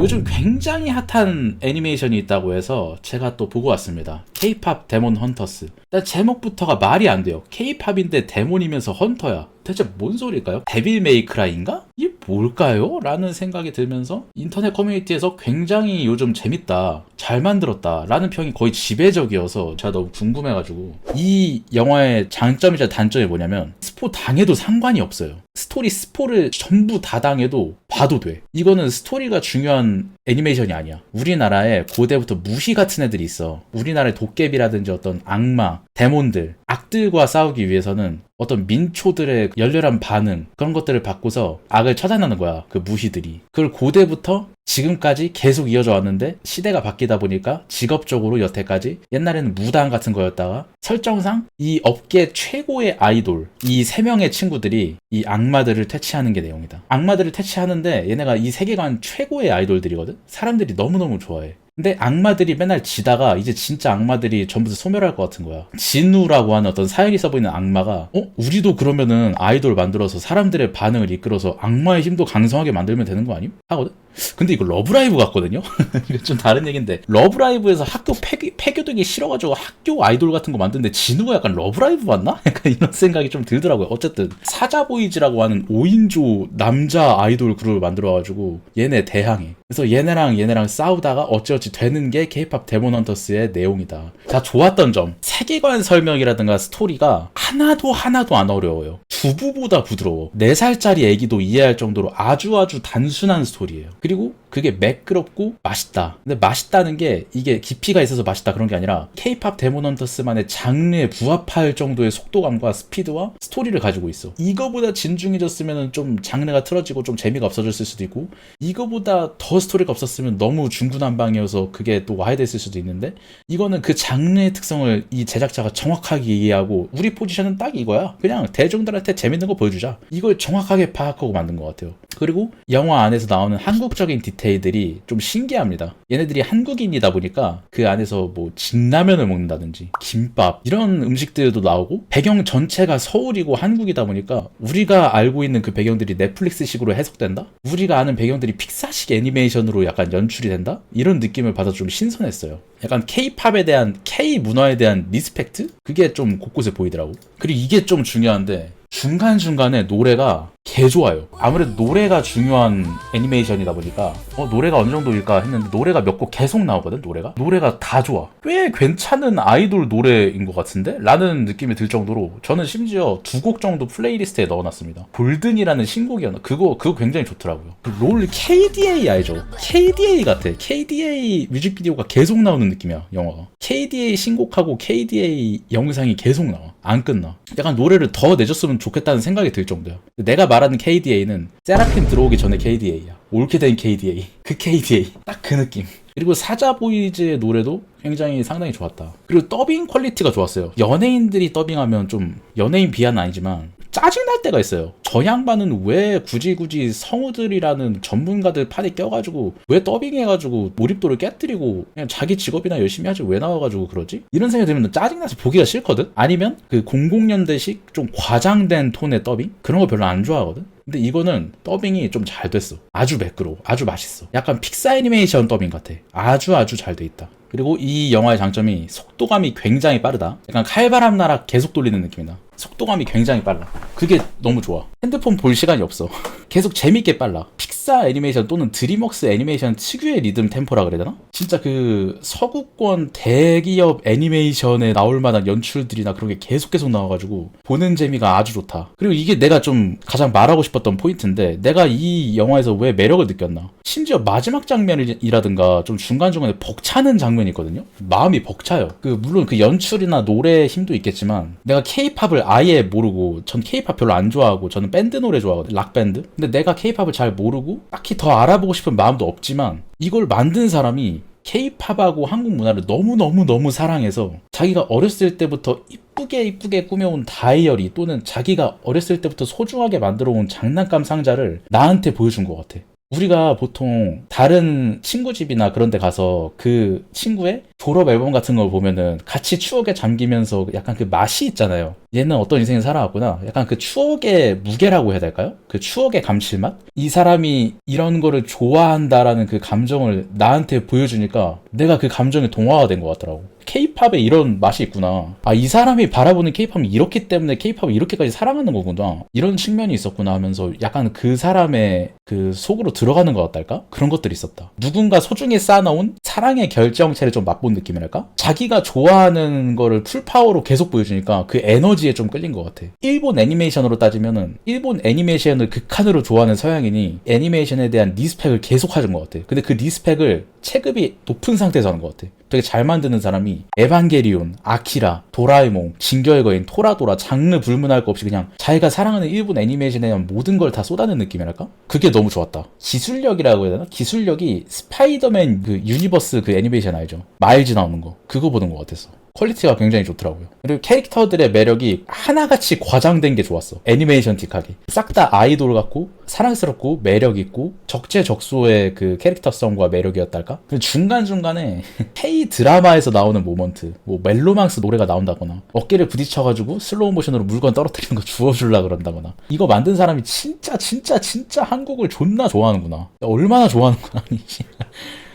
요즘 굉장히 핫한 애니메이션이 있다고 해서 제가 또 보고 왔습니다. K-팝 데몬 헌터스. 일단 제목부터가 말이 안 돼요. K-팝인데 데몬이면서 헌터야. 대체 뭔 소리일까요? 데빌 메이크라인가? 이게 뭘까요? 라는 생각이 들면서 인터넷 커뮤니티에서 굉장히 요즘 재밌다, 잘 만들었다 라는 평이 거의 지배적이어서 제가 너무 궁금해가지고, 이 영화의 장점이자 단점이 뭐냐면 스포 당해도 상관이 없어요. 스토리 스포를 전부 다 당해도 봐도 돼. 이거는 스토리가 중요한 애니메이션이 아니야. 우리나라에 고대부터 무희 같은 애들이 있어. 우리나라의 도깨비라든지 어떤 악마, 데몬들, 악들과 싸우기 위해서는 어떤 민초들의 열렬한 반응, 그런 것들을 받고서 악을 처단하는 거야, 그 무희들이. 그걸 고대부터 지금까지 계속 이어져 왔는데, 시대가 바뀌다 보니까 직업적으로 여태까지, 옛날에는 무당 같은 거였다가 설정상 이 업계 최고의 아이돌, 이 세 명의 친구들이 이 악마들을 퇴치하는 게 내용이다. 악마들을 퇴치하는데 얘네가 이 세계관 최고의 아이돌들이거든? 사람들이 너무너무 좋아해. 근데 악마들이 맨날 지다가 이제 진짜 악마들이 전부 다 소멸할 것 같은 거야. 진우라고 하는 어떤 사연 있어 보이는 악마가 우리도 그러면은 아이돌 만들어서 사람들의 반응을 이끌어서 악마의 힘도 강성하게 만들면 되는 거 아님? 하거든? 근데 이거 러브라이브 같거든요? 이거 좀 다른 얘기인데, 러브라이브에서 학교 폐교되기 싫어가지고 학교 아이돌 같은 거 만드는데 진우가 약간 러브라이브 맞나? 약간 이런 생각이 좀 들더라고요. 어쨌든 사자보이즈라고 하는 5인조 남자 아이돌 그룹을 만들어가지고 얘네 대항해. 그래서 얘네랑 싸우다가 어찌어찌 되는 게 K-팝 데몬 헌터스의 내용이다. 자, 좋았던 점, 세계관 설명이라든가 스토리가 하나도 안 어려워요. 두부보다 부드러워. 4살짜리 애기도 이해할 정도로 아주 단순한 스토리예요. 그리고 그게 매끄럽고 맛있다. 근데 맛있다는 게 이게 깊이가 있어서 맛있다 그런 게 아니라 K-팝 데몬 헌터스만의 장르에 부합할 정도의 속도감과 스피드와 스토리를 가지고 있어. 이거보다 진중해졌으면 좀 장르가 틀어지고 좀 재미가 없어졌을 수도 있고, 이거보다 더 스토리가 없었으면 너무 중구난방이어서 그게 또 와해됐을 수도 있는데, 이거는 그 장르의 특성을 이 제작자가 정확하게 이해하고, 우리 포지션은 딱 이거야, 그냥 대중들한테 재밌는 거 보여주자, 이걸 정확하게 파악하고 만든 것 같아요. 그리고 영화 안에서 나오는 한국적인 디테일들이 좀 신기합니다. 얘네들이 한국인이다 보니까 그 안에서 뭐 진라면을 먹는다든지 김밥 이런 음식들도 나오고, 배경 전체가 서울이고 한국이다 보니까 우리가 알고 있는 그 배경들이 넷플릭스식으로 해석된다? 우리가 아는 배경들이 픽사식 애니메이션으로 약간 연출이 된다? 이런 느낌을 받아서 좀 신선했어요. 약간 K-팝에 대한, K-문화에 대한 리스펙트? 그게 좀 곳곳에 보이더라고. 그리고 이게 좀 중요한데, 중간중간에 노래가 개 좋아요. 아무래도 노래가 중요한 애니메이션이다 보니까 노래가 어느 정도일까 했는데, 노래가 몇 곡 계속 나오거든. 노래가 다 좋아. 꽤 괜찮은 아이돌 노래인 것 같은데? 라는 느낌이 들 정도로, 저는 심지어 2곡 정도 플레이리스트에 넣어놨습니다. 골든이라는 신곡이었나? 그거 굉장히 좋더라고요. 롤 KDA 알죠? KDA 같아. KDA 뮤직비디오가 계속 나오는 느낌이야, 영화가. KDA 신곡하고 KDA 영상이 계속 나와. 안 끝나. 약간 노래를 더 내줬으면 좋겠다는 생각이 들 정도야. 내가 말하는 KDA는 세라핌 들어오기 전에 KDA야. 옳게 된 KDA. 그 KDA. 딱 그 느낌. 그리고 사자보이즈의 노래도 굉장히 상당히 좋았다. 그리고 더빙 퀄리티가 좋았어요. 연예인들이 더빙하면 좀, 연예인 비하는 아니지만 짜증날 때가 있어요. 저 양반은 왜 굳이 성우들이라는 전문가들 판에 껴가지고 왜 더빙해가지고 몰입도를 깨뜨리고 그냥 자기 직업이나 열심히 하지 왜 나와가지고 그러지? 이런 생각이 들면 짜증나서 보기가 싫거든? 아니면 그 00년대식 좀 과장된 톤의 더빙? 그런 거 별로 안 좋아하거든? 근데 이거는 더빙이 좀 잘 됐어. 아주 매끄러워. 아주 맛있어. 약간 픽사 애니메이션 더빙 같아. 아주 잘 돼 있다. 그리고 이 영화의 장점이 속도감이 굉장히 빠르다. 약간 칼바람 나락 계속 돌리는 느낌이다. 속도감이 굉장히 빨라. 그게 너무 좋아. 핸드폰 볼 시간이 없어. 계속 재밌게 빨라. 픽사 애니메이션 또는 드림웍스 애니메이션 특유의 리듬 템포라 그래야 되나? 진짜 그 서구권 대기업 애니메이션에 나올 만한 연출들이나 그런 게 계속 나와가지고 보는 재미가 아주 좋다. 그리고 이게 내가 좀 가장 말하고 싶었던 포인트인데, 내가 이 영화에서 왜 매력을 느꼈나? 심지어 마지막 장면이라든가 좀 중간중간에 벅차는 장면이 있거든요? 마음이 벅차요. 물론 그 연출이나 노래의 힘도 있겠지만, 내가 K-팝을 아예 모르고, 전 K-팝 별로 안 좋아하고, 저는 밴드 노래 좋아하거든요. 락밴드. 근데 내가 K-팝을 잘 모르고 딱히 더 알아보고 싶은 마음도 없지만, 이걸 만든 사람이 K-팝하고 한국 문화를 너무 사랑해서 자기가 어렸을 때부터 이쁘게 꾸며온 다이어리, 또는 자기가 어렸을 때부터 소중하게 만들어온 장난감 상자를 나한테 보여준 것 같아. 우리가 보통 다른 친구 집이나 그런 데 가서 그 친구의 졸업 앨범 같은 걸 보면은 같이 추억에 잠기면서 약간 그 맛이 있잖아요. 얘는 어떤 인생을 살아왔구나. 약간 그 추억의 무게라고 해야 될까요? 그 추억의 감칠맛? 이 사람이 이런 거를 좋아한다라는 그 감정을 나한테 보여주니까 내가 그 감정에 동화가 된 것 같더라고. 케이팝에 이런 맛이 있구나. 아, 이 사람이 바라보는 케이팝이 이렇기 때문에 케이팝을 이렇게까지 사랑하는 거구나. 이런 측면이 있었구나 하면서 약간 그 사람의 그 속으로 들어가는 것 같달까? 그런 것들이 있었다. 누군가 소중히 쌓아놓은 사랑의 결정체를 좀 맛본 느낌이랄까? 자기가 좋아하는 거를 풀파워로 계속 보여주니까 그 에너지에 좀 끌린 것 같아. 일본 애니메이션으로 따지면은 일본 애니메이션을 극한으로 좋아하는 서양인이 애니메이션에 대한 리스펙을 계속 하는 것 같아. 근데 그 리스펙을 체급이 높은 상태에서 하는 것 같아. 되게 잘 만드는 사람이 에반게리온, 아키라, 도라에몽, 진격의 거인, 토라도라 장르 불문할 거 없이 그냥 자기가 사랑하는 일본 애니메이션에 대한 모든 걸 다 쏟아낸 느낌이랄까? 그게 너무 좋았다. 기술력이라고 해야 되나? 기술력이 스파이더맨 그 유니버스 그 애니메이션 알죠? 마일즈 나오는 거. 그거 보는 것 같았어. 퀄리티가 굉장히 좋더라고요. 그리고 캐릭터들의 매력이 하나같이 과장된 게 좋았어. 애니메이션틱하게. 싹 다 아이돌 같고 사랑스럽고 매력있고 적재적소의 그 캐릭터성과 매력이었달까? 중간중간에 K 드라마에서 나오는 모먼트, 뭐 멜로망스 노래가 나온다거나 어깨를 부딪혀가지고 슬로우 모션으로 물건 떨어뜨리는 거 주워주려고 그런다거나 이거 만든 사람이 진짜 한국을 존나 좋아하는구나. 얼마나 좋아하는구나.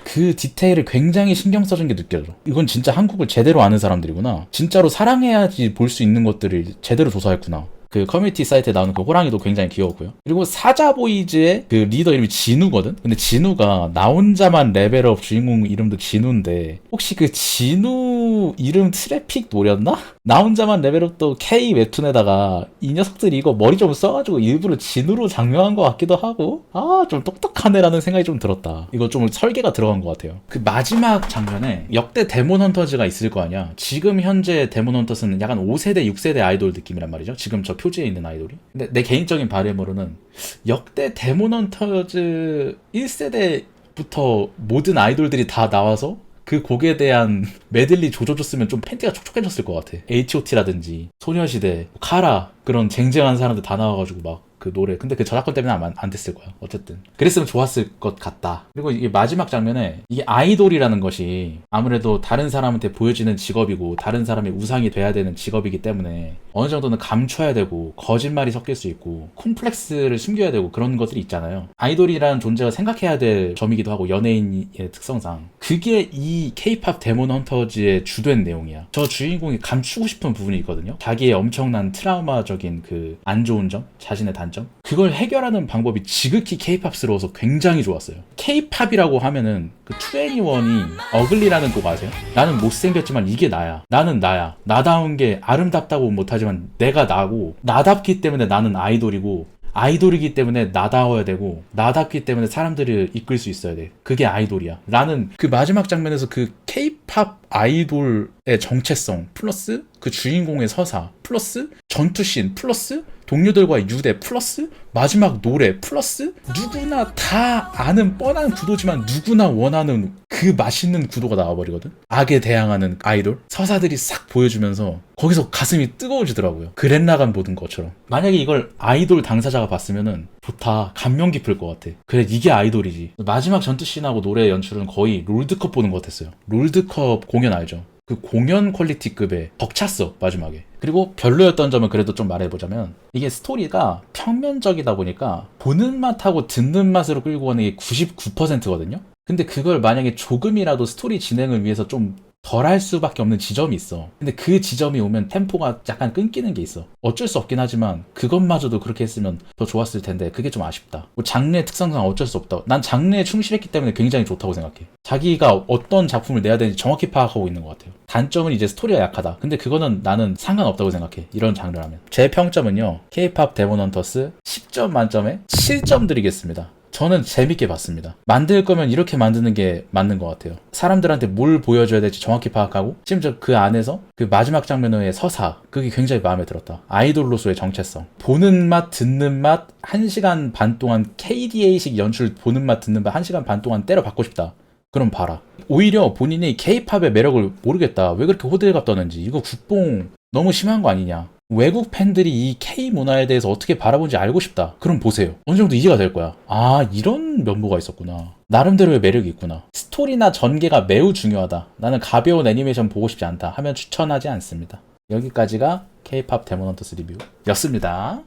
그 디테일을 굉장히 신경 써준 게 느껴져. 이건 진짜 한국을 제대로 아는 사람들이구나. 진짜로 사랑해야지 볼 수 있는 것들을 제대로 조사했구나. 그 커뮤니티 사이트에 나오는 그 호랑이도 굉장히 귀여웠고요. 그리고 사자보이즈의 그 리더 이름이 진우거든? 근데 진우가 나 혼자만 레벨업 주인공 이름도 진우인데 혹시 그 진우 이름 트래픽 노렸나? 나 혼자만 레벨업도 K 웹툰에다가 이 녀석들이 이거 머리 좀 써가지고 일부러 진우로 장명한 것 같기도 하고 좀 똑똑하네라는 생각이 좀 들었다. 이거 좀 설계가 들어간 것 같아요. 그 마지막 장면에 역대 데몬 헌터즈가 있을 거 아니야. 지금 현재 데몬 헌터스는 약간 5세대 6세대 아이돌 느낌이란 말이죠. 지금 저 표지에 있는 아이돌이. 근데 내 개인적인 바람으로는 역대 데몬 헌터즈 1세대부터 모든 아이돌들이 다 나와서 그 곡에 대한 메들리 조져줬으면 좀 팬티가 촉촉해졌을 것 같아. H.O.T.라든지 소녀시대, 카라 그런 쟁쟁한 사람들 다 나와가지고 막 그 노래. 근데 그 저작권 때문에 안 됐을 거야. 어쨌든 그랬으면 좋았을 것 같다. 그리고 이게 마지막 장면에 이게 아이돌이라는 것이 아무래도 다른 사람한테 보여지는 직업이고 다른 사람의 우상이 돼야 되는 직업이기 때문에 어느 정도는 감춰야 되고 거짓말이 섞일 수 있고 콤플렉스를 숨겨야 되고 그런 것들이 있잖아요. 아이돌이라는 존재가 생각해야 될 점이기도 하고 연예인의 특성상 그게 이 K-팝 데몬 헌터즈의 주된 내용이야. 저 주인공이 감추고 싶은 부분이 있거든요. 자기의 엄청난 트라우마적인 그 안 좋은 점, 자신의 단점 그걸 해결하는 방법이 지극히 K-팝스러워서 굉장히 좋았어요. K-팝이라고 하면은 그 2NE1이 어글리라는 곡 아세요? 나는 못생겼지만 이게 나야. 나는 나야. 나다운 게 아름답다고 못하지만 내가 나고 나답기 때문에 나는 아이돌이고 아이돌이기 때문에 나다워야 되고 나답기 때문에 사람들을 이끌 수 있어야 돼. 그게 아이돌이야. 라는 그 마지막 장면에서 그 K-팝 아이돌의 정체성 플러스 그 주인공의 서사 플러스 전투씬 플러스 동료들과의 유대 플러스 마지막 노래 플러스 누구나 다 아는 뻔한 구도지만 누구나 원하는 그 맛있는 구도가 나와버리거든. 악에 대항하는 아이돌 서사들이 싹 보여주면서 거기서 가슴이 뜨거워지더라고요. 그랜라간 보던 것처럼. 만약에 이걸 아이돌 당사자가 봤으면은 좋다. 감명 깊을 것 같아. 그래 이게 아이돌이지. 마지막 전투씬하고 노래 연출은 거의 롤드컵 보는 것 같았어요. 롤드컵 공연 알죠? 그 공연 퀄리티급에 벅찼어 마지막에. 그리고 별로였던 점은 그래도 좀 말해보자면 이게 스토리가 평면적이다 보니까 보는 맛하고 듣는 맛으로 끌고 가는 게 99%거든요. 근데 그걸 만약에 조금이라도 스토리 진행을 위해서 좀 덜 할 수밖에 없는 지점이 있어. 근데 그 지점이 오면 템포가 약간 끊기는 게 있어. 어쩔 수 없긴 하지만 그것마저도 그렇게 했으면 더 좋았을 텐데 그게 좀 아쉽다. 뭐 장르의 특성상 어쩔 수 없다. 난 장르에 충실했기 때문에 굉장히 좋다고 생각해. 자기가 어떤 작품을 내야 되는지 정확히 파악하고 있는 것 같아요. 단점은 이제 스토리가 약하다. 근데 그거는 나는 상관없다고 생각해. 이런 장르라면. 제 평점은요. K-팝 데몬 헌터스 10점 만점에 7점 드리겠습니다. 저는 재밌게 봤습니다. 만들 거면 이렇게 만드는 게 맞는 것 같아요. 사람들한테 뭘 보여줘야 될지 정확히 파악하고 심지어 그 안에서 그 마지막 장면의 서사 그게 굉장히 마음에 들었다. 아이돌로서의 정체성 보는 맛 듣는 맛 1시간 반 동안 KDA식 연출 보는 맛 듣는 맛 1시간 반 동안 때려 받고 싶다. 그럼 봐라. 오히려 본인이 K-팝의 매력을 모르겠다. 왜 그렇게 호들갑 떠는지 이거 국뽕 너무 심한 거 아니냐. 외국 팬들이 이 K 문화에 대해서 어떻게 바라보는지 알고 싶다. 그럼 보세요. 어느 정도 이해가 될 거야. 아, 이런 면모가 있었구나. 나름대로의 매력이 있구나. 스토리나 전개가 매우 중요하다. 나는 가벼운 애니메이션 보고 싶지 않다 하면 추천하지 않습니다. 여기까지가 K-팝 데몬 헌터스 리뷰였습니다.